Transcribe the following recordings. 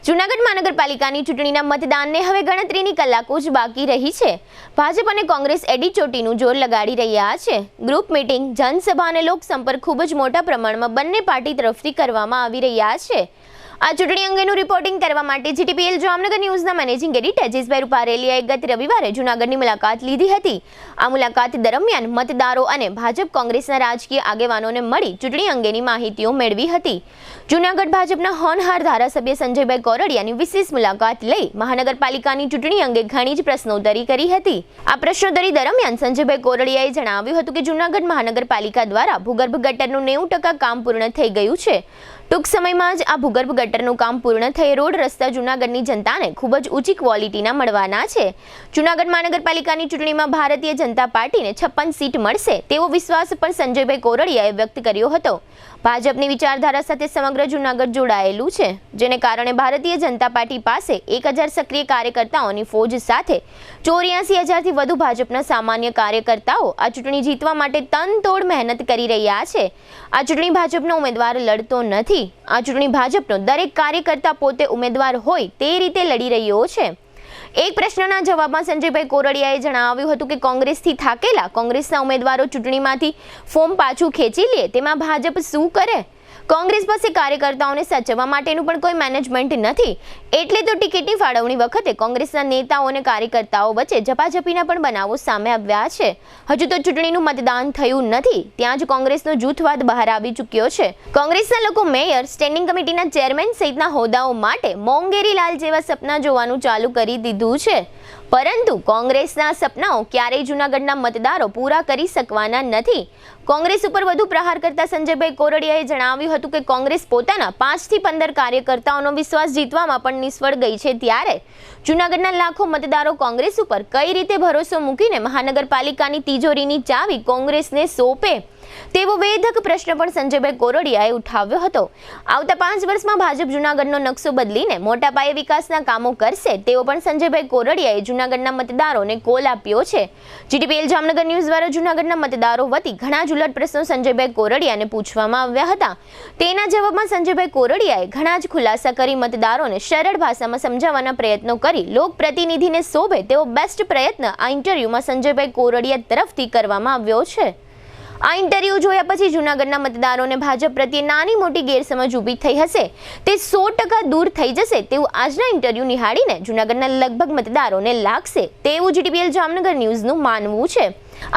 જૂનાગઢ મહાનગરપાલિકાની ચૂંટણીના મતદાનને હવે ગણતરીની કલાકો જ બાકી રહી છે. ભાજપ અને કોંગ્રેસ એડી ચોટીનું જોર લગાડી રહ્યા છે. ગ્રુપ મીટિંગ, જનસભા અને લોકસંપર્ક ખૂબ જ મોટા પ્રમાણમાં બંને પાર્ટી તરફથી કરવામાં આવી રહ્યા છે. આ ચૂંટણી અંગેનું રિપોર્ટિંગ કરવા માટે જીટીપીએલ જામનગર ન્યૂઝના મેનેજિંગ એડિટર અજીઝભાઈ રૂપારેલિયાએ ગત રવિવારે જૂનાગઢની મુલાકાત લીધી હતી. આ મુલાકાત દરમિયાન મતદારો અને ભાજપ કોંગ્રેસના રાજકીય આગેવાનોને મળી ચૂંટણી અંગેની માહિતીઓ મેળવી હતી. જૂનાગઢ ભાજપના હોનહાર ધારાસભ્ય સંજયભાઈ કોરડિયાની વિશેષ મુલાકાત લઈ મહાનગરપાલિકાની ચૂંટણી અંગે ઘણી જ પ્રશ્નોત્તરી કરી હતી. આ પ્રશ્નોત્તરી દરમિયાન સંજયભાઈ કોરડિયાએ જણાવ્યું હતું કે જૂનાગઢ મહાનગરપાલિકા દ્વારા ભૂગર્ભ ગટરનું 90% કામ પૂર્ણ થઈ ગયું છે. ટૂંક સમયમાં જ આ ભૂગર્ભ ગટરનું કામ પૂર્ણ થઈ રોડ રસ્તા જૂનાગઢની જનતાને ખૂબ જ ઊંચી ક્વોલિટીના મળવાના છે. જૂનાગઢ મહાનગરપાલિકાની ચૂંટણીમાં ભારતીય જનતા પાર્ટીને 56 સીટ મળશે તેવો વિશ્વાસ પણ સંજયભાઈ કોરડિયાએ વ્યક્ત કર્યો હતો. ભાજપની વિચારધારા સાથે સમગ્ર જૂનાગઢ જોડાયેલું છે, જેને કારણે ભારતીય જનતા પાર્ટી પાસે 1000 સક્રિય કાર્યકર્તાઓની ફોજ સાથે 84,000થી વધુ ભાજપના સામાન્ય કાર્યકર્તાઓ આ ચૂંટણી જીતવા માટે તનતોડ મહેનત કરી રહ્યા છે. આ ચૂંટણી ભાજપનો ઉમેદવાર લડતો નથી. આ ચૂંટણી ભાજપનો દરેક કાર્યકર્તા પોતે ઉમેદવાર હોય તે રીતે લડી રહ્યો છે. એક પ્રશ્નના જવાબમાં સંજયભાઈ કોરડિયાએ જણાવ્યું હતું કે કોંગ્રેસથી થાકેલા કોંગ્રેસના ઉમેદવારો ચૂંટણીમાંથી ફોર્મ પાછું ખેંચી લે તેમાં ભાજપ શું કરે? કોંગ્રેસ પાસે કાર્યકર્તાઓને સાચવવા માટેનું પણ કોઈ મેનેજમેન્ટ નથી. એટલે તો ટિકિટની ફાળવણી વખતે કોંગ્રેસના નેતાઓ અને કાર્યકર્તાઓ વચ્ચે ઝપાઝપીના પણ બનાવો સામે આવ્યા છે. હજુ તો ચૂંટણીનું મતદાન થયું નથી, ત્યાં જ કોંગ્રેસનો જૂથવાદ બહાર આવી ચૂક્યો છે. કોંગ્રેસના લોકો મેયર, સ્ટેન્ડિંગ કમિટીના ચેરમેન સહિતના હોદ્દાઓ માટે મોંગેરીલાલ જેવા સપના જોવાનું ચાલુ કરી દીધું છે. પરંતુ કોંગ્રેસના સપનાઓ ક્યારેય જૂનાગઢના મતદારો પૂરા કરી શકવાના નથી. કોંગ્રેસ ઉપર વધુ પ્રહાર કરતા સંજયભાઈ કોરડિયાએ જણાવ્યું હતું કે કોંગ્રેસ પોતાના 5 થી 15 કાર્યકર્તાઓનો વિશ્વાસ જીતવામાં પણ નિષ્ફળ ગઈ છે, ત્યારે જૂનાગઢના લાખો મતદારો કોંગ્રેસ ઉપર કઈ રીતે ભરોસો મૂકીને મહાનગરપાલિકાની તિજોરીની ચાવી કોંગ્રેસને સોંપે તેવો વેધક પ્રશ્ન પણ સંજયભાઈ કોરડિયાએ ઉઠાવ્યો હતો. આવતા 5 વર્ષમાં ભાજપ જૂનાગઢનો નકશો બદલીને મોટા પાયે વિકાસના કામો કરશે તેવો પણ સંજયભાઈ કોરડિયાએ જૂનાગઢના મતદારોને કોલ આપ્યો છે. જીટીપીએલ જામનગર ન્યૂઝ દ્વારા જૂનાગઢના મતદારો વતી ઘણા જ ઉલટ પ્રશ્નો સંજયભાઈ કોરડિયાને પૂછવામાં આવ્યા હતા. તેના જવાબમાં સંજયભાઈ કોરડિયાએ ઘણા જ ખુલાસા કરી મતદારોને સરળ ભાષામાં સમજાવવાના પ્રયત્નો કરી લોકપ્રતિનિધિને શોભે તેવો બેસ્ટ પ્રયત્ન આ ઇન્ટરવ્યુમાં સંજયભાઈ કોરડિયા તરફથી કરવામાં આવ્યો છે. આ ઇન્ટરવ્યુ જોયા પછી જૂનાગઢના મતદારોને ભાજપ પ્રત્યે નાની મોટી ગેરસમજ ઊભી થઈ હશે તે 100% દૂર થઈ જશે તેવું આજના ઇન્ટરવ્યુ નિહાળીને જૂનાગઢના લગભગ મતદારોને લાગશે તેવું જીટીપીએલ જામનગર ન્યૂઝનું માનવું છે.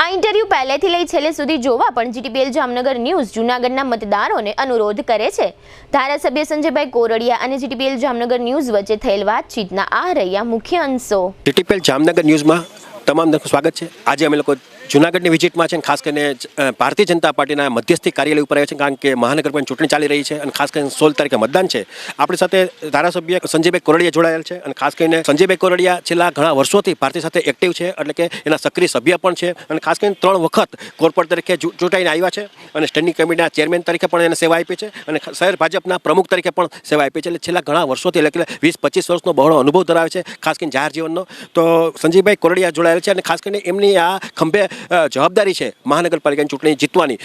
આ ઇન્ટરવ્યુ પહેલેથી લઈ છેલ્લે સુધી જોવા પણ જીટીપીએલ જામનગર ન્યૂઝ જૂનાગઢના મતદારોને અનુરોધ કરે છે. ધારાસભ્ય સંજયભાઈ કોરડિયા અને જીટીપીએલ જામનગર ન્યૂઝ વચ્ચે થયેલ વાતચીતના આ રહ્યા મુખ્ય અંશો. જીટીપીએલ જામનગર ન્યૂઝમાં તમામ દર્શકોનું સ્વાગત છે. આજે અમે લોકો જૂનાગઢની વિઝિટમાં છે, ખાસ કરીને ભારતીય જનતા પાર્ટીના મધ્યસ્થી કાર્યાલય ઉપર આવ્યા છે, કારણ કે મહાનગરપાલિકાની ચૂંટણી ચાલી રહી છે અને ખાસ કરીને 16 તારીખે મતદાન છે. આપણી સાથે ધારાસભ્ય સંજયભાઈ કોરડિયા જોડાયેલ છે અને ખાસ કરીને સંજયભાઈ કોરડિયા છેલ્લા ઘણા વર્ષોથી પાર્ટી સાથે એક્ટિવ છે, એટલે કે એના સક્રિય સભ્ય પણ છે અને ખાસ કરીને 3 વખત કોર્પોરેટ તરીકે ચૂંટાઈને આવ્યા છે અને સ્ટેન્ડિંગ કમિટીના ચેરમેન તરીકે પણ એને સેવા આપી છે અને શહેર ભાજપના પ્રમુખ તરીકે પણ સેવા આપી છે. એટલે છેલ્લા ઘણા વર્ષોથી, એટલે 20-25 વર્ષનો બહોળો અનુભવ ધરાવે છે, ખાસ કરીને જાહેર જીવનનો. તો સંજયભાઈ કોરડિયા જોડાયેલ છે અને ખાસ કરીને એમની આ ખંભે જવાબદારી છે મહાનગરપાલિકાની ચૂંટણી જીતવાની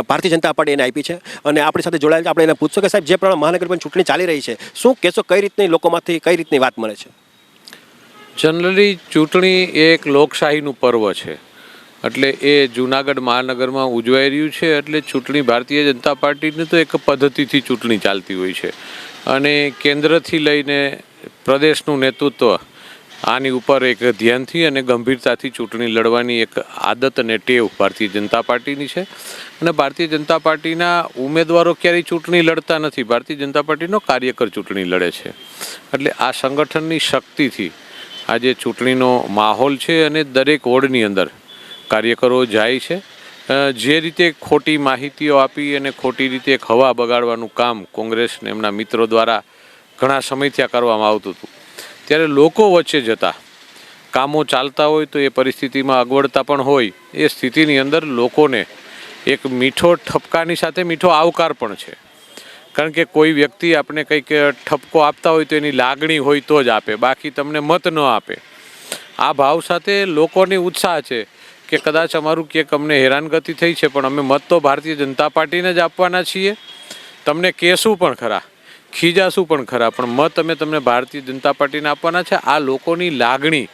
ભારતીય જનતા પાર્ટી એને આપી છે અને આપણી સાથે જોડાયેલ છે. આપણે એને પૂછશો કે સાહેબ, જે પ્રમાણે મહાનગરપાલિકાની ચૂંટણી ચાલી રહી છે, શું કહેશો, કઈ રીતની લોકોમાંથી કઈ રીતની વાત મળે છે? જનરલી ચૂંટણી એક લોકશાહીનું પર્વ છે, એટલે એ જૂનાગઢ મહાનગરમાં ઉજવાઈ રહ્યું છે. એટલે ચૂંટણી ભારતીય જનતા પાર્ટીની તો એક પદ્ધતિથી ચૂંટણી ચાલતી હોય છે અને કેન્દ્રથી લઈને પ્રદેશનું નેતૃત્વ આની ઉપર એક ધ્યાનથી અને ગંભીરતાથી ચૂંટણી લડવાની એક આદત અને ટેવ ભારતીય જનતા પાર્ટીની છે. અને ભારતીય જનતા પાર્ટીના ઉમેદવારો ક્યારેય ચૂંટણી લડતા નથી, ભારતીય જનતા પાર્ટીનો કાર્યકર ચૂંટણી લડે છે. એટલે આ સંગઠનની શક્તિથી આજે ચૂંટણીનો માહોલ છે અને દરેક વોર્ડની અંદર કાર્યકરો જાય છે. જે રીતે ખોટી માહિતીઓ આપી અને ખોટી રીતે એક હવા બગાડવાનું કામ કોંગ્રેસ અને એમના મિત્રો દ્વારા ઘણા સમયથી કરવામાં આવતું હતું, ત્યારે લોકો વચ્ચે જતા કામો ચાલતા હોય તો એ પરિસ્થિતિમાં અગવડતા પણ હોય, એ સ્થિતિની અંદર લોકોને એક મીઠો ઠપકાની સાથે મીઠો આવકાર પણ છે. કારણ કે કોઈ વ્યક્તિ આપણે કંઈક ઠપકો આપતા હોય તો એની લાગણી હોય તો જ આપે, બાકી તમને મત ન આપે. આ ભાવ સાથે લોકોની ઉત્સાહ છે કે કદાચ અમારું ક્યાંક અમને હેરાનગતિ થઈ છે પણ અમે મત તો ભારતીય જનતા પાર્ટીને જ આપવાના છીએ. તમને કહેશું પણ ખરા ખીજાશું પણ ખરા, પણ મત અમે તમને ભારતીય જનતા પાર્ટીને આપવાના છે. આ લોકોની લાગણી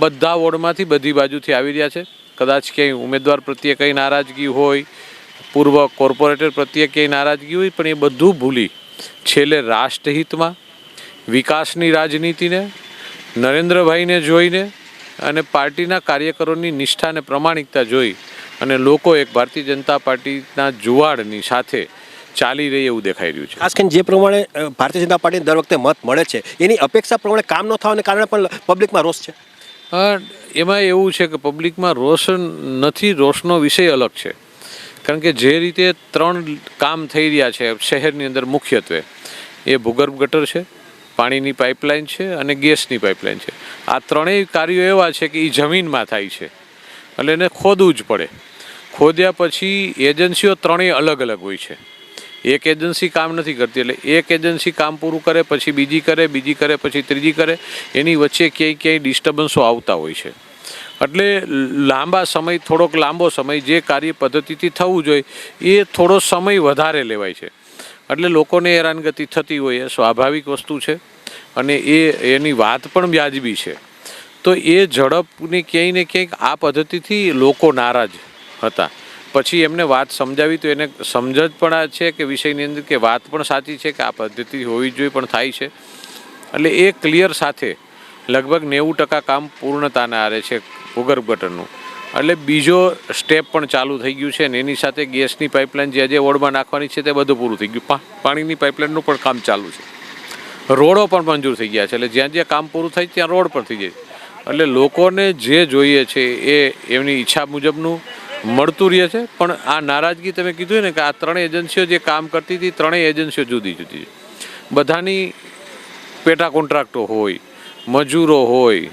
બધા વોર્ડમાંથી બધી બાજુથી આવી રહ્યા છે. કદાચ ક્યાંય ઉમેદવાર પ્રત્યે કંઈ નારાજગી હોય, પૂર્વ કોર્પોરેટર પ્રત્યે ક્યાંય નારાજગી હોય, પણ એ બધું ભૂલી છેલ્લે રાષ્ટ્રહિતમાં, વિકાસની રાજનીતિને, નરેન્દ્રભાઈને જોઈને અને પાર્ટીના કાર્યકરોની નિષ્ઠા અને પ્રમાણિકતા જોઈ અને લોકો એક ભારતીય જનતા પાર્ટીના જુવાળની સાથે ચાલી રહી એવું દેખાઈ રહ્યું છે. ખાસ કરીને જે પ્રમાણે ભારતીય જનતા પાર્ટીને દર વખતે મત મળે છે એની અપેક્ષા પ્રમાણે કામ ન થવાને કારણે પણ પબ્લિકમાં રોષ છે. એમાં એવું છે કે પબ્લિકમાં રોષ નથી, રોષનો વિષય અલગ છે. કારણ કે જે રીતે 3 કામ થઈ રહ્યા છે શહેરની અંદર, મુખ્યત્વે એ ભૂગર્ભ ગટર છે, પાણીની પાઇપલાઇન છે અને ગેસની પાઇપલાઇન છે. આ ત્રણેય કાર્યો એવા છે કે એ જમીનમાં થાય છે એટલે એને ખોદવું જ પડે. ખોદ્યા પછી એજન્સીઓ ત્રણેય અલગ અલગ હોય છે. એક એજન્સી કામ નથી કરતી, એટલે એક એજન્સી કામ પૂરું કરે પછી બીજી કરે, બીજી કરે પછી ત્રીજી કરે, એની વચ્ચે ક્યાંય ડિસ્ટર્બન્સો આવતા હોય છે. એટલે થોડોક લાંબો સમય જે કાર્ય પદ્ધતિથી થવું જોઈએ એ થોડો સમય વધારે લેવાય છે. એટલે લોકોને હેરાનગતિ થતી હોય એ સ્વાભાવિક વસ્તુ છે અને એની વાત પણ વ્યાજબી છે. તો એ ઝડપની ક્યાંય ને ક્યાંક આ પદ્ધતિથી લોકો નારાજ હતા. પછી એમને વાત સમજાવી તો એને સમજણ પણ આ છે કે વિષયની અંદર કે વાત પણ સાચી છે કે આ પદ્ધતિ હોવી જોઈએ પણ થાય છે. એટલે એ ક્લિયર સાથે લગભગ 90% કામ પૂર્ણતાના આરે છે ભૂગર્ભ ગટરનું. એટલે બીજો સ્ટેપ પણ ચાલુ થઈ ગયું છે અને એની સાથે ગેસની પાઇપલાઇન જે વોર્ડમાં નાખવાની છે તે બધું પૂરું થઈ ગયું. પાણીની પાઇપલાઇનનું પણ કામ ચાલુ છે. રોડો પણ મંજૂર થઈ ગયા છે. એટલે જ્યાં જ્યાં કામ પૂરું થાય ત્યાં રોડ પણ થઈ જાય. એટલે લોકોને જે જોઈએ છે એ એમની ઈચ્છા મુજબનું મળતું રહે છે. પણ આ નારાજગી તમે કીધું ને કે આ 3 એજન્સીઓ જે કામ કરતી હતી, 3 એજન્સીઓ જુદી જુદી છે. બધાની પેટા કોન્ટ્રાક્ટો હોય, મજૂરો હોય,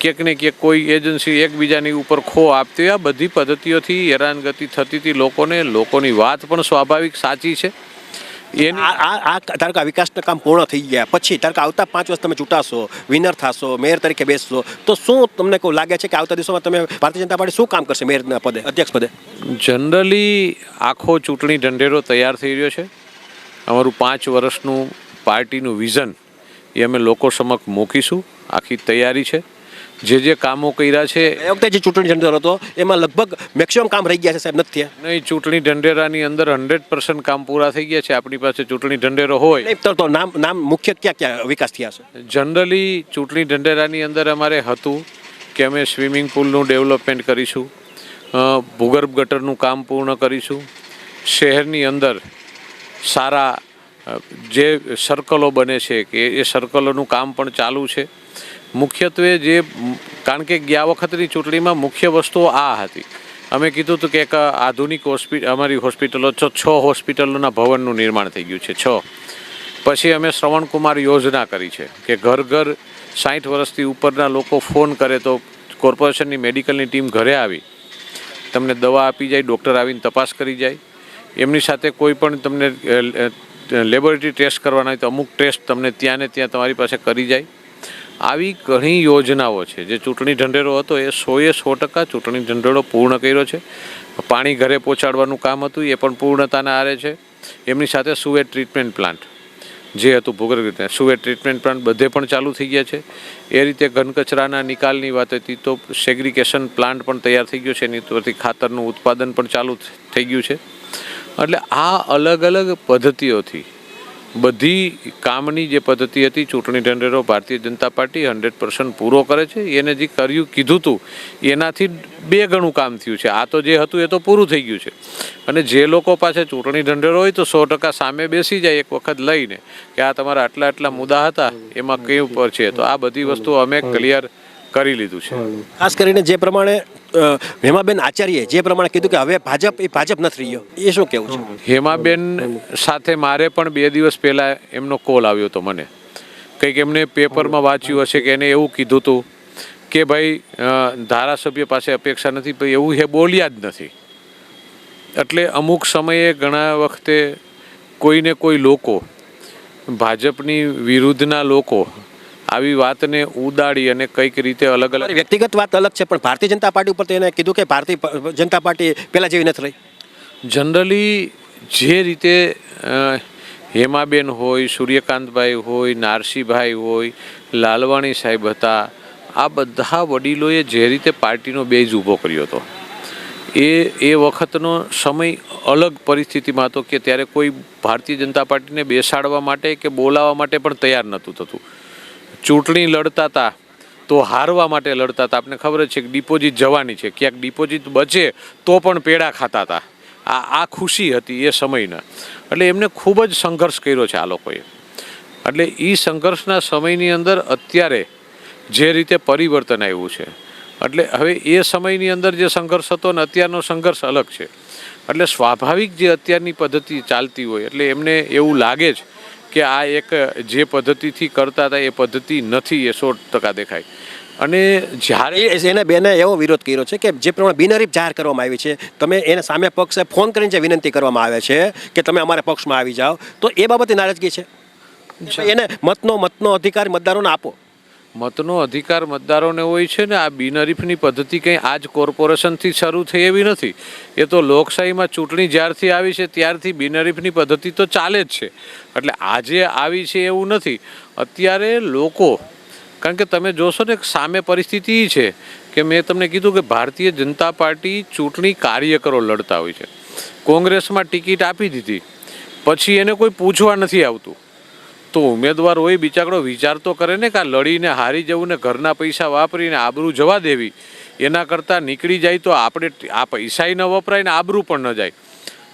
ક્યાંક ને ક્યાંક કોઈ એજન્સી એકબીજાની ઉપર ખો આપતી હોય. આ બધી પદ્ધતિઓથી હેરાનગતિ થતી હતી લોકોની વાત પણ સ્વાભાવિક સાચી છે. ધારો કે વિકાસના કામ પૂર્ણ થઈ ગયા પછી ધારો કે આવતા 5 વર્ષ તમે ચૂંટાશો, વિનર થશો, મેયર તરીકે બેસશો, તો શું તમને કોઈ લાગે છે કે આવતા દિવસોમાં તમે ભારતીય જનતા પાર્ટી શું કામ કરશે મેયરના પદે, અધ્યક્ષ પદે? જનરલી આખો ચૂંટણી ઢંઢેરો તૈયાર થઈ રહ્યો છે. અમારું 5 વર્ષનું પાર્ટીનું વિઝન એ અમે લોકો સમક્ષ મૂકીશું. આખી તૈયારી છે. જે કામો કર્યા છે એ વખતે જે ચૂંટણી ઢંઢેરો હતો એમાં લગભગ મેક્સિમમ કામ રહી ગયા છે સાહેબ, નથી થયા? નહીં, ચૂંટણી ઢંઢેરાની અંદર 100% કામ પૂરા થઈ ગયા છે. આપણી પાસે ચૂંટણી ઢંઢેરો હોય નહીં તો નામ મુખ્ય ક્યાં વિકાસ થયા છે? જનરલી ચૂંટણી ઢંઢેરાની અંદર અમારે હતું કે અમે સ્વિમિંગ પુલનું ડેવલપમેન્ટ કરીશું, ભૂગર્ભ ગટરનું કામ પૂર્ણ કરીશું, શહેરની અંદર સારા જે સર્કલો બને છે કે એ સર્કલોનું કામ પણ ચાલુ છે. મુખ્યત્વે કારણ કે ગયા વખતની ચૂંટણીમાં મુખ્ય વસ્તુઓ આ હતી. અમે કીધું હતું કે એક આધુનિક અમારી હોસ્પિટલો 6 હોસ્પિટલોના ભવનનું નિર્માણ થઈ ગયું છે 6. પછી અમે શ્રવણકુમાર યોજના કરી છે કે ઘર 60 વર્ષથી ઉપરના લોકો ફોન કરે તો કોર્પોરેશનની મેડિકલની ટીમ ઘરે આવી તમને દવા આપી જાય, ડૉક્ટર આવીને તપાસ કરી જાય. એમની સાથે કોઈ પણ તમને લેબોરેટરી ટેસ્ટ કરવાના હોય તો અમુક ટેસ્ટ તમને ત્યાં ને ત્યાં તમારી પાસે કરી જાય. આવી ઘણી યોજનાઓ છે. જે ચૂંટણી ઢંઢેરો હતો એ 100% ચૂંટણી ઢંઢેરો પૂર્ણ કર્યો છે. પાણી ઘરે પહોંચાડવાનું કામ હતું એ પણ પૂર્ણતાના આરે છે. એમની સાથે સુવેજ ટ્રીટમેન્ટ પ્લાન્ટ જે હતું ભૂગર્ભ સુવેજ ટ્રીટમેન્ટ પ્લાન્ટ બધે પણ ચાલુ થઈ ગયા છે. એ રીતે ઘન કચરાના નિકાલની વાત હતી તો સેગ્રીગેશન પ્લાન્ટ પણ તૈયાર થઈ ગયો છે. એની પરથી ખાતરનું ઉત્પાદન પણ ચાલુ થઈ ગયું છે. એટલે આ અલગ અલગ પદ્ધતિઓથી બધી કામની જે પદ્ધતિ હતી ચૂંટણી ઢંઢેરો ભારતીય જનતા પાર્ટી 100% પૂરો કરે છે. એને જે કીધું હતું એનાથી 2 ગણું કામ થયું છે. આ તો જે હતું એ તો પૂરું થઈ ગયું છે. અને જે લોકો પાસે ચૂંટણી ઢંઢેરો હોય તો 100% સામે બેસી જાય એક વખત લઈને કે આ તમારા આટલા મુદ્દા હતા એમાં કઈ ઉપર છે. તો આ બધી વસ્તુઓ અમે ક્લિયર કરી લીધું છે. ખાસ કરીને જે પ્રમાણે હેમાબેન આચાર્યએ જે પ્રમાણે કીધું કે હવે ભાજપ નથી રહ્યો, એ શું કહેવું છે? હેમાબેન સાથે મારે પણ 2 દિવસ પહેલાં એમનો કોલ આવ્યો હતો. મને કંઈક એમને પેપરમાં વાંચ્યું હશે કે એને એવું કીધું હતું કે ભાઈ ધારાસભ્ય પાસે અપેક્ષા નથી, ભાઈ એવું એ બોલ્યા જ નથી. એટલે અમુક સમયે ઘણા વખતે કોઈને કોઈ લોકો ભાજપની વિરુદ્ધના લોકો આવી વાતને ઉડાડી અને કઈક રીતે અલગ અલગ વ્યક્તિગત વાત અલગ છે પણ ભારતીય જનતા પાર્ટી ઉપર તો એને કીધું કે ભારતીય જનતા પાર્ટી પહેલાં જેવી નથી રહી. જનરલી જે રીતે હેમાબેન હોય, સૂર્યકાંતભાઈ હોય, નારસીભાઈ હોય, લાલવાણી સાહેબ હતા. આ બધા વડીલોએ જે રીતે પાર્ટીનો બેઝ ઊભો કર્યો હતો એ વખતનો સમય અલગ પરિસ્થિતિમાં હતો કે ત્યારે કોઈ ભારતીય જનતા પાર્ટીને બેસાડવા માટે કે બોલાવવા માટે પણ તૈયાર નહોતું થતું. ચૂંટણી લડતા હતા તો હારવા માટે લડતા હતા. આપને ખબર જ છે કે ડિપોઝિટ જવાની છે, ક્યાંક ડિપોઝિટ બચે તો પણ પેડા ખાતા હતા. આ ખુશી હતી એ સમયના. એટલે એમને ખૂબ જ સંઘર્ષ કર્યો છે આ લોકોએ. એટલે એ સંઘર્ષના સમયની અંદર અત્યારે જે રીતે પરિવર્તન આવ્યું છે, એટલે હવે એ સમયની અંદર જે સંઘર્ષ હતો ને અત્યારનો સંઘર્ષ અલગ છે. એટલે સ્વાભાવિક જે અત્યારની પદ્ધતિ ચાલતી હોય એટલે એમને એવું લાગે જ કે આ એક જે પદ્ધતિથી કરતા હતા એ પદ્ધતિ નથી, એ 100% દેખાય. અને જ્યારે એને બેને એવો વિરોધ કર્યો છે કે જે પ્રમાણે બિનહરીફ જાહેર કરવામાં આવી છે, તમે એને સામે પક્ષે ફોન કરીને જે વિનંતી કરવામાં આવે છે કે તમે અમારા પક્ષમાં આવી જાઓ, તો એ બાબતે નારાજગી છે. એને મતનો અધિકાર મતદારોને આપો. મતનો અધિકાર મતદારોને હોય છે ને. આ બિનહરીફની પદ્ધતિ કંઈ આજ કોર્પોરેશનથી શરૂ થઈ એવી નથી. એ તો લોકશાહીમાં ચૂંટણી જ્યારથી આવી છે ત્યારથી બિનહરીફની પદ્ધતિ તો ચાલે જ છે. એટલે આજે આવી છે એવું નથી. અત્યારે લોકો, કારણ કે તમે જોશો ને સામે પરિસ્થિતિ એ છે કે મેં તમને કીધું કે ભારતીય જનતા પાર્ટી ચૂંટણી કાર્યકરો લડતા હોય છે. કોંગ્રેસમાં ટિકિટ આપી દીધી પછી એને કોઈ પૂછવા નથી આવતું. તો ઉમેદવાર હોય બિચારો વિચાર તો કરે ને કે આ લડીને હારી જવું ને ઘરના પૈસા વાપરીને આબરૂ જવા દેવી, એના કરતાં નીકળી જાય તો આપણે આ પૈસાય ન વપરાય ને આબરૂ પણ ન જાય.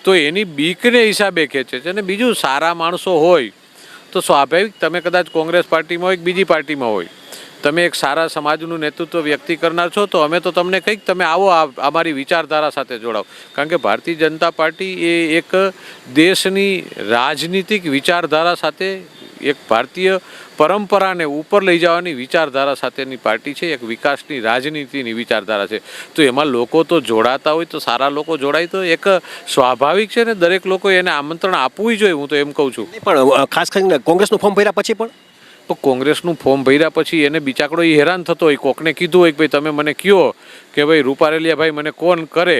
તો એની બીકને હિસાબે ખેંચે છે. અને બીજું, સારા માણસો હોય તો સ્વાભાવિક તમે કદાચ કોંગ્રેસ પાર્ટીમાં હોય કે બીજી પાર્ટીમાં હોય, તમે એક સારા સમાજનું નેતૃત્વ વ્યક્તિ કરનાર છો તો અમે તો તમને કંઈક તમે આવો અમારી વિચારધારા સાથે જોડાઓ. કારણ કે ભારતીય જનતા પાર્ટી એ એક દેશની રાજનીતિક વિચારધારા સાથે, એક ભારતીય પરંપરાને ઉપર લઈ જવાની વિચારધારા સાથેની પાર્ટી છે. એક વિકાસની રાજનીતિની વિચારધારા છે. તો એમાં લોકો તો જોડાતા હોય તો સારા લોકો જોડાય તો એક સ્વાભાવિક છે ને. દરેક લોકો એને આમંત્રણ આપવું જોઈએ, હું તો એમ કહું છું. પણ ખાસ કરીને કોંગ્રેસનું ફોર્મ ભર્યા પછી પણ તો કોંગ્રેસનું ફોર્મ ભર્યા પછી એને બિચાકડો એ હેરાન થતો હોય. કોકને કીધું હોય કે ભાઈ તમે મને કહો કે ભાઈ રૂપારેલિયા ભાઈ મને કોણ કરે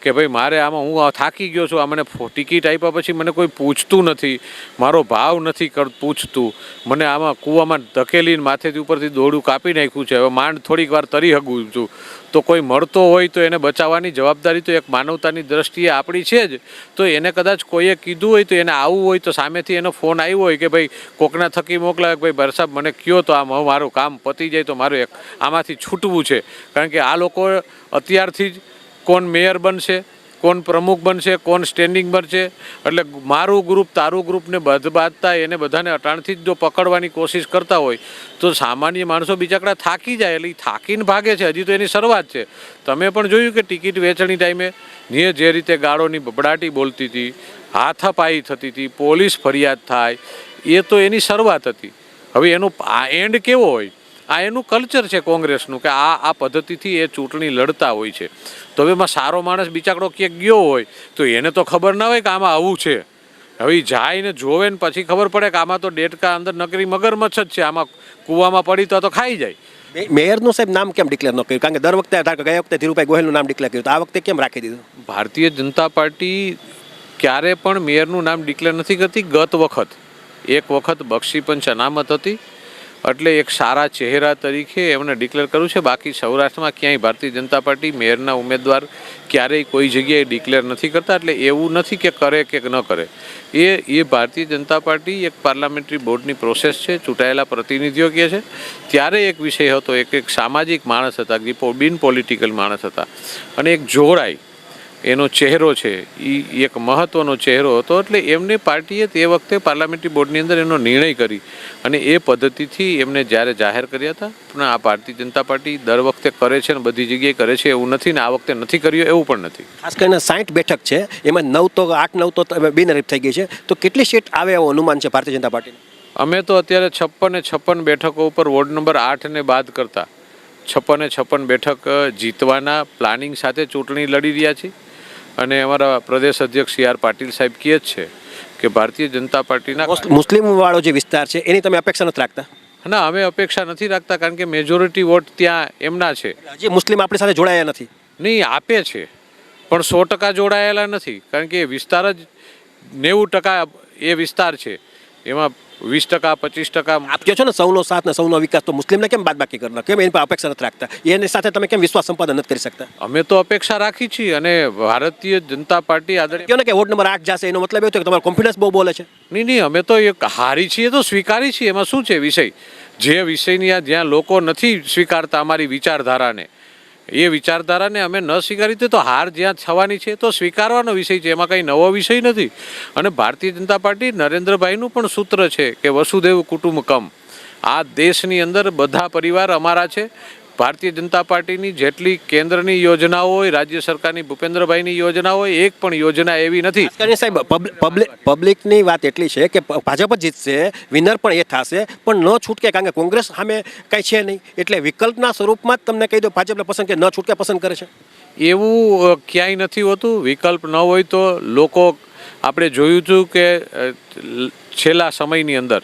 કે ભાઈ મારે આમાં હું થાકી ગયો છું, આ મને ટિકિટ આપ્યા પછી મને કોઈ પૂછતું નથી, મારો ભાવ નથી પૂછતું, મને આમાં કૂવામાં ધકેલીને માથેથી ઉપરથી દોરડું કાપી નાખ્યું છે, હવે માંડ થોડીક વાર તરી હગું છું. તો કોઈ મળતો હોય તો એને બચાવવાની જવાબદારી તો એક માનવતાની દ્રષ્ટિએ આપણી છે જ. તો એને કદાચ કોઈએ કીધું હોય તો એને આવવું હોય તો સામેથી એનો ફોન આવ્યો હોય કે ભાઈ કોકના થકી મોકલાવે કે ભાઈ બરસાબ મને કયો તો આમ મારું કામ પતી જાય તો મારું એક આમાંથી છૂટવું છે. કારણ કે આ લોકો અત્યારથી જ કોણ મેયર બનશે, કોણ પ્રમુખ બનશે, કોણ સ્ટેન્ડિંગ બનશે, એટલે મારું ગ્રુપ તારું ગ્રુપને બાંધતા એને બધાને અટાણથી જ જો પકડવાની કોશિશ કરતા હોય તો સામાન્ય માણસો બિચારા થાકી જાય. એટલે થાકીને ભાગે છે. હજી તો એની શરૂઆત છે. તમે પણ જોયું કે ટિકિટ વેચણી ટાઈમે જે રીતે ગાળોની બબડાટી બોલતી હતી, હાથાપાઈ થતી હતી, પોલીસ ફરિયાદ થાય, એ તો એની શરૂઆત હતી. હવે એનો એન્ડ કેવો હોય? આ એનું કલ્ચર છે કોંગ્રેસનું કે આ પદ્ધતિથી એ ચૂંટણી લડતા હોય છે. તો હવે એમાં સારો માણસ બિચારો ક્યાંક ગયો હોય તો એને તો ખબર ના હોય કે આમાં આવું છે. હવે એ જાય ને જોવે ને પછી ખબર પડે કે આમાં તો ડેટકા અંદર નકરી મગરમચ્છ જ છે, આમાં કૂવામાં પડી તો ખાઈ જાય. મેયરનું સાહેબ નામ કેમ ડિક્લેર ન કર્યું? કારણ કે દર વખતે ગયા વખતે ધીરુભાઈ ગોહિલનું નામ ડિક્લેર કર્યું, તો આ વખતે કેમ રાખી દીધું? ભારતીય જનતા પાર્ટી ક્યારે પણ મેયરનું નામ ડિક્લેર નથી કરતી. ગત વખત એક વખત બક્ષી પંચ અનામત હતી એટલે એક સારા ચહેરા તરીકે એમને ડિક્લેર કર્યું છે. બાકી સૌરાષ્ટ્રમાં ક્યાંય ભારતીય જનતા પાર્ટી મેયરના ઉમેદવાર ક્યારેય કોઈ જગ્યાએ ડિક્લેર નથી કરતા. એટલે એવું નથી કે કરે કે ન કરે. એ ભારતીય જનતા પાર્ટી એક પાર્લામેન્ટરી બોર્ડની પ્રોસેસ છે, ચૂંટાયેલા પ્રતિનિધિઓ કહે છે. ત્યારે એક વિષય હતો, એક સામાજિક માણસ હતા, બિન પોલિટિકલ માણસ હતા અને એક જોડાઈ એનો ચહેરો છે, એ એક મહત્ત્વનો ચહેરો હતો. એટલે એમને પાર્ટીએ તે વખતે પાર્લામેન્ટરી બોર્ડની અંદર એનો નિર્ણય કરી અને એ પદ્ધતિથી એમને જ્યારે જાહેર કર્યા હતા. પણ આ ભારતીય જનતા પાર્ટી દર વખતે કરે છે ને બધી જગ્યાએ કરે છે એવું નથી ને આ વખતે નથી કર્યું એવું પણ નથી. ખાસ કરીને 60 બેઠક છે, એમાં 8-9 તો બિનહરીફ થઈ ગઈ છે. તો કેટલી સીટ આવે એવું અનુમાન છે ભારતીય જનતા પાર્ટીને? અમે તો અત્યારે 56 બેઠકો ઉપર વોર્ડ નંબર 8ને બાદ કરતા 56 બેઠક જીતવાના પ્લાનિંગ સાથે ચૂંટણી લડી રહ્યા છીએ. અને અમારા પ્રદેશ અધ્યક્ષ CR પાટીલ સાહેબ કહે જ છે કે ભારતીય જનતા પાર્ટીના મુસ્લિમ વાળો જે વિસ્તાર છે એની તમે અપેક્ષા નથી રાખતા? ના, અમે અપેક્ષા નથી રાખતા કારણ કે મેજોરિટી વોટ ત્યાં એમના છે. હજી મુસ્લિમ આપણી સાથે જોડાયા નથી? નહીં, આપે છે પણ 100% જોડાયેલા નથી. કારણ કે વિસ્તાર જ 90% એ વિસ્તાર છે એમાં 20% 25% આપ કહો છો ને સૌનો સાથ ને સૌનો વિકાસ, તો મુસ્લિમને કેમ બાદબાકી કરના, કેમ એની પર અપેક્ષા નથી રાખતા, એની સાથે તમે કેમ વિશ્વાસ સંપાદન નથી કરી શકતા? અમે તો અપેક્ષા રાખી છીએ અને ભારતીય જનતા પાર્ટી આદરણીય કહો ને કે વોર્ડ નંબર 8 જશે, એનો મતલબ એ થયો કે તમારો કોન્ફિડન્સ બહુ બોલે છે. નહીં અમે તો એક હારી છીએ તો સ્વીકારી છીએ, એમાં શું છે વિષય, જે વિષયની જ્યાં લોકો નથી સ્વીકારતા અમારી વિચારધારાને, એ વિચારધારાને અમે ન સ્વીકારી તો હાર જ્યાં થવાની છે તો સ્વીકારવાનો વિષય છે, એમાં કંઈ નવો વિષય નથી. અને ભારતીય જનતા પાર્ટી નરેન્દ્રભાઈનું પણ સૂત્ર છે કે વસુધૈવ કુટુંબકમ, આ દેશની અંદર બધા પરિવાર અમારા છે. ભારતીય જનતા પાર્ટીની જેટલી કેન્દ્રની યોજનાઓ હોય, રાજ્ય સરકારની ભૂપેન્દ્રભાઈની યોજના હોય, એક પણ યોજના એવી નથી. ખાસ કરીને સાહેબ પબ્લિકની વાત એટલી છે કે ભાજપ જ જીતશે, વિનર પણ એ થશે, પણ ન છૂટકે, કારણ કે કોંગ્રેસ સામે કાંઈ છે નહીં, એટલે વિકલ્પના સ્વરૂપમાં જ તમને કહી દો ભાજપને પસંદ કે ન છૂટકે પસંદ કરે છે. એવું ક્યાંય નથી હોતું. વિકલ્પ ન હોય તો લોકો, આપણે જોયું હતું કે છેલ્લા સમયની અંદર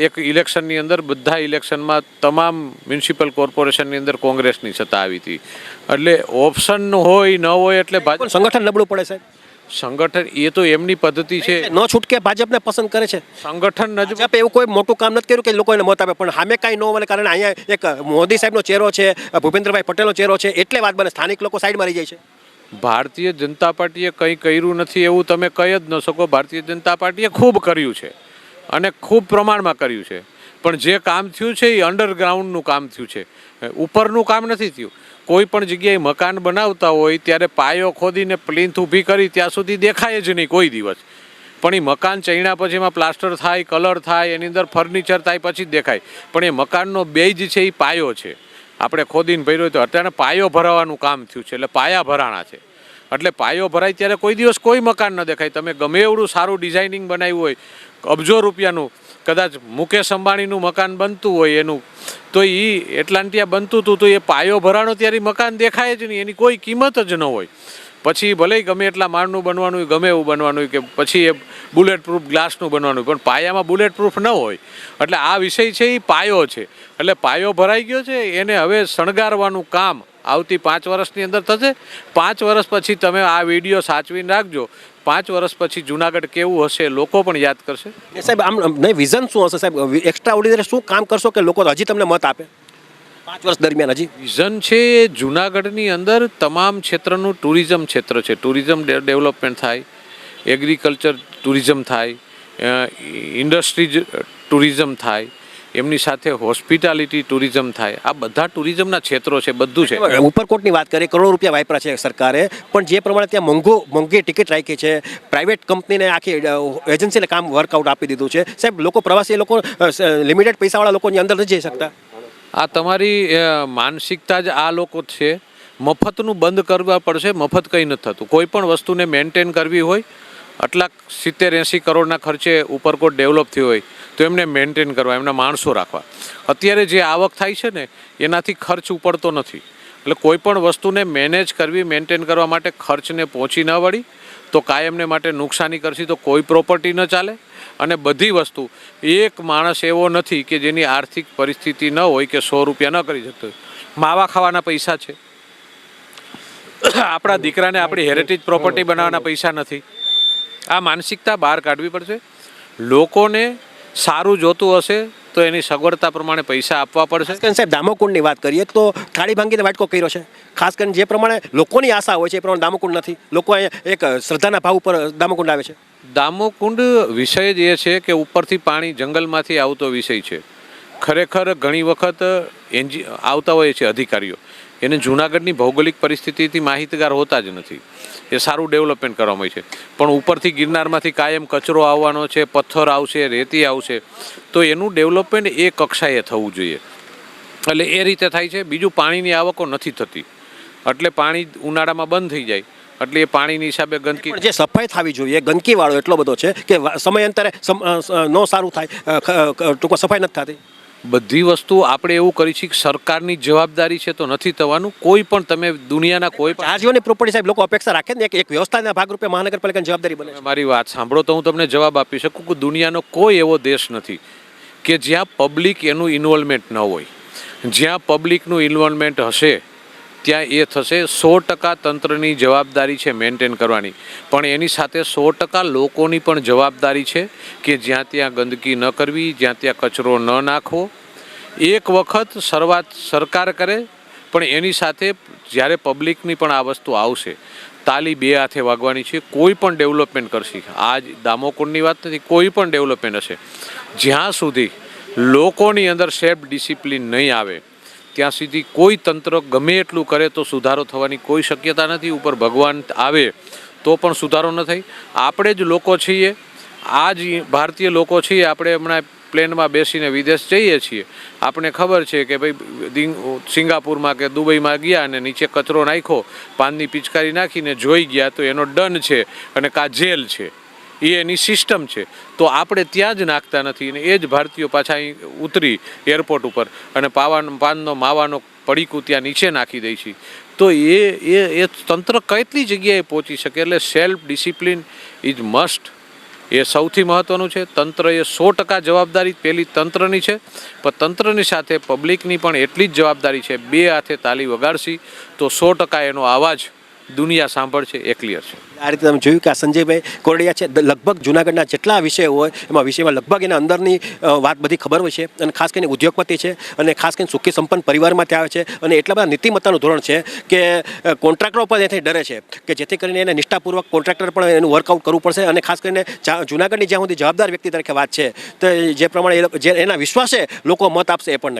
એક ઇલેક્શનની અંદર બધા ઇલેક્શનમાં તમામ મ્યુનિસિપલ કોર્પોરેશનની અંદર કોંગ્રેસની સત્તા આવી હતી. એટલે ઓપ્શન હોય ન હોય એટલે ભાજપ સંગઠન નબળું પડે સાહેબ. સંગઠન એ તો એમની પદ્ધતિ છે, ન છૂટકે ભાજપને પસંદ કરે છે. સંગઠન ભાજપે એવું કોઈ મોટું કામ નથી કર્યું કે લોકો એને મત આપે, પણ સામે કાંઈ ન હોવાને કારણે અહીંયા એક મોદી સાહેબનો ચહેરો છે, ભૂપેન્દ્રભાઈ પટેલનો ચહેરો છે, એટલે વાત બને, સ્થાનિક લોકો સાઈડમાં રહી જાય છે. ભારતીય જનતા પાર્ટીએ કંઈ કર્યું નથી એવું તમે કહી જ ન શકો. ભારતીય જનતા પાર્ટીએ ખૂબ કર્યું છે અને ખૂબ પ્રમાણમાં કર્યું છે, પણ જે કામ થયું છે એ અંડરગ્રાઉન્ડનું કામ થયું છે, ઉપરનું કામ નથી થયું. કોઈ પણ જગ્યાએ મકાન બનાવતા હોય ત્યારે પાયો ખોદીને પ્લિન્થ ઊભી કરી ત્યાં સુધી દેખાય જ નહીં કોઈ દિવસ, પણ એ મકાન ચણ્યા પછી એમાં પ્લાસ્ટર થાય, કલર થાય, એની અંદર ફર્નિચર થાય પછી જ દેખાય, પણ એ મકાનનો બેઝ છે એ પાયો છે. આપણે ખોદીને ભર્યો તો અત્યારે પાયો ભરાવાનું કામ થયું છે, એટલે પાયા ભરાણા છે. એટલે પાયો ભરાય ત્યારે કોઈ દિવસ કોઈ મકાન ન દેખાય. તમે ગમે એવડું સારું ડિઝાઇનિંગ બનાવ્યું હોય, અબજો રૂપિયાનું કદાચ મુકેશ અંબાણીનું મકાન બનતું હોય એનું, તો એ એટલાન્ટિયા બનતું હતું તો એ પાયો ભરાણો ત્યારે મકાન દેખાય જ નહીં, એની કોઈ કિંમત જ ન હોય. પછી ભલે ગમે એટલા માળનું બનવાનું હોય, ગમે એવું બનવાનું હોય, કે પછી એ બુલેટ પ્રૂફ ગ્લાસનું બનવાનું હોય, પણ પાયામાં બુલેટ પ્રૂફ ન હોય. એટલે આ વિષય છે એ પાયો છે. એટલે પાયો ભરાઈ ગયો છે, એને હવે શણગારવાનું કામ આવતી 5 વર્ષની અંદર થશે. 5 વર્ષ પછી તમે આ વિડીયો સાચવીને રાખજો. 5 વર્ષ પછી જુનાગઢ કેવું હશે લોકો પણ યાદ કરશે. સાહેબ આમ નહીં, વિઝન શું હશે સાહેબ? એક્સ્ટ્રા ઓર્ડિનરી શું કામ કરશો કે લોકો હજી તમને મત આપે 5 વર્ષ દરમિયાન? હજી વિઝન છે જુનાગઢની અંદર તમામ ક્ષેત્રનું ટુરિઝમ ક્ષેત્ર છે, ટુરિઝમ ડેવલપમેન્ટ થાય, એગ્રીકલ્ચર ટુરિઝમ થાય, ઇન્ડસ્ટ્રીઝ ટુરિઝમ થાય, એમની સાથે હોસ્પિટાલિટી ટુરિઝમ થાય. આ બધા ટુરિઝમના ક્ષેત્રો છે, બધું છે. ઉપરકોટની વાત કરીએ, કરોડો રૂપિયા વાપરા છે સરકારે, પણ જે પ્રમાણે ત્યાં મોંઘી ટિકિટ રાખી છે, પ્રાઇવેટ કંપનીને આખી એજન્સીને કામ વર્કઆઉટ આપી દીધું છે સાહેબ. લોકો પ્રવાસી લોકો લિમિટેડ પૈસાવાળા લોકોની અંદર નથી જઈ શકતા. આ તમારી માનસિકતા જ આ લોકો છે. મફતનું બંધ કરવા પડશે. મફત કંઈ નથી થતું. કોઈ પણ વસ્તુને મેન્ટેન કરવી હોય, આટલા 70-80 કરોડના ખર્ચે ઉપરકોટ ડેવલપ થયું હોય તો એમને મેન્ટેન કરવા, એમના માણસો રાખવા. અત્યારે જે આવક થાય છે ને એનાથી ખર્ચ ઉપડતો નથી. એટલે કોઈ પણ વસ્તુને મેનેજ કરવી, મેન્ટેન કરવા માટે ખર્ચને પહોંચી ન વળી તો કાયમને માટે નુકસાની કરશે તો કોઈ પ્રોપર્ટી ન ચાલે. અને બધી વસ્તુ, એક માણસ એવો નથી કે જેની આર્થિક પરિસ્થિતિ ન હોય કે 100 રૂપિયા ન કરી શકતો. માવા ખાવાના પૈસા છે, આપણા દીકરાને આપણી હેરિટેજ પ્રોપર્ટી બનાવવાના પૈસા નથી. આ માનસિકતા બહાર કાઢવી પડશે. લોકોને સારું જોતું હશે તો એની સગવડતા પ્રમાણે પૈસા આપવા પડશે. સાહેબ દામોકુંડની વાત કરીએ તો થાળી ભાંગીને વાટકો કર્યો છે. ખાસ કરીને જે પ્રમાણે લોકોની આશા હોય છે એ પ્રમાણે દામોકુંડ નથી. લોકો અહીંયા એક શ્રદ્ધાના ભાવ ઉપર દામોકુંડ આવે છે. દામોકુંડ વિષય જ એ છે કે ઉપરથી પાણી જંગલમાંથી આવતો વિષય છે. ખરેખર ઘણી વખત આવતા હોય છે અધિકારીઓ, એને જૂનાગઢની ભૌગોલિક પરિસ્થિતિથી માહિતગાર હોતા જ નથી. એ સારું ડેવલપમેન્ટ કરવામાં આવે છે, પણ ઉપરથી ગિરનારમાંથી કાયમ કચરો આવવાનો છે, પથ્થર આવશે, રેતી આવશે, તો એનું ડેવલપમેન્ટ એ કક્ષાએ થવું જોઈએ. એટલે એ રીતે થાય છે. બીજું, પાણીની આવકો નથી થતી, એટલે પાણી ઉનાળામાં બંધ થઈ જાય, એટલે એ પાણીની હિસાબે ગંદકી. જે સફાઈ થવી જોઈએ, ગંદકીવાળો એટલો બધો છે કે સમયાંતરે ન સારું થાય, ટૂંકો સફાઈ નથી થતી. બધી વસ્તુ આપણે એવું કરી છે કે સરકારની જવાબદારી છે તો નથી થવાનું. કોઈ પણ તમે દુનિયાના કોઈ પણ આજીવનની પ્રોપર્ટી સાહેબ લોકો અપેક્ષા રાખે ને એક વ્યવસ્થાના ભાગરૂપે મહાનગરપાલિકાની જવાબદારી બને. મારી વાત સાંભળો તો હું તમને જવાબ આપી શકું કે દુનિયાનો કોઈ એવો દેશ નથી કે જ્યાં પબ્લિક એનું ઇન્વોલ્વમેન્ટ ન હોય. જ્યાં પબ્લિકનું ઇન્વોલ્વમેન્ટ હશે ત્યાં એ થશે. 100% તંત્રની જવાબદારી છે મેન્ટેન કરવાની, પણ એની સાથે 100% લોકોની પણ જવાબદારી છે કે જ્યાં ત્યાં ગંદકી ન કરવી, જ્યાં ત્યાં કચરો ન નાખવો. એક વખત શરૂઆત સરકાર કરે, પણ એની સાથે જ્યારે પબ્લિકની પણ આ વસ્તુ આવશે, તાલી બે હાથે વાગવાની છે. કોઈ પણ ડેવલપમેન્ટ કરશે, આજ દામોકુંડની વાત નથી, કોઈ પણ ડેવલપમેન્ટ હશે, જ્યાં સુધી લોકોની અંદર સેલ્ફ ડિસિપ્લિન નહીં આવે ત્યાં સુધી કોઈ તંત્ર ગમે એટલું કરે તો સુધારો થવાની કોઈ શક્યતા નથી. ઉપર ભગવાન આવે તો પણ સુધારો ન થાય. આપણે જ લોકો છીએ, આ જ ભારતીય લોકો છીએ. આપણે હમણાં પ્લેનમાં બેસીને વિદેશ જઈએ છીએ, આપણે ખબર છે કે ભાઈ સિંગાપુરમાં કે દુબઈમાં ગયા અને નીચે કચરો નાખ્યો, પાનની પિચકારી નાખીને જોઈ ગયા તો એનો દંડ છે અને કા જેલ છે. એ એની સિસ્ટમ છે. તો આપણે ત્યાં જ નાખતા નથી અને એ જ ભારતીયો પાછા અહીં ઉતરી એરપોર્ટ ઉપર અને પાનનો માવાનો પડીકું ત્યાં નીચે નાખી દે છે. તો એ તંત્ર કેટલી જગ્યાએ પહોંચી શકે. એટલે સેલ્ફ ડિસિપ્લિન ઇઝ મસ્ટ. એ સૌથી મહત્ત્વનું છે. તંત્ર એ 100% જવાબદારી પહેલી તંત્રની છે, પણ તંત્રની સાથે પબ્લિકની પણ એટલી જ જવાબદારી છે. બે હાથે તાલી વગાડશી તો 100% એનો અવાજ દુનિયા સાંભળશે. એ ક્લિયર છે. આ રીતે તમે જોયું કે આ સંજયભાઈ કોરડિયા છે, લગભગ જૂનાગઢના જેટલા વિષય હોય એમાં વિષયમાં લગભગ એના અંદરની વાત બધી ખબર હોય છે, અને ખાસ કરીને ઉદ્યોગપતિ છે અને ખાસ કરીને સુખી સંપન્ન પરિવારમાંથી આવે છે, અને એટલા બધા નીતિમત્તાનું ધોરણ છે કે કોન્ટ્રાક્ટરો પણ એથી ડરે છે કે જેથી કરીને એને નિષ્ઠાપૂર્વક કોન્ટ્રાક્ટર પણ એનું વર્કઆઉટ કરવું પડશે. અને ખાસ કરીને જૂનાગઢની જ્યાં સુધી જવાબદાર વ્યક્તિ તરીકે વાત છે તો જે પ્રમાણે જે એના વિશ્વાસે લોકો મત આપશે એ પણ નક્કી.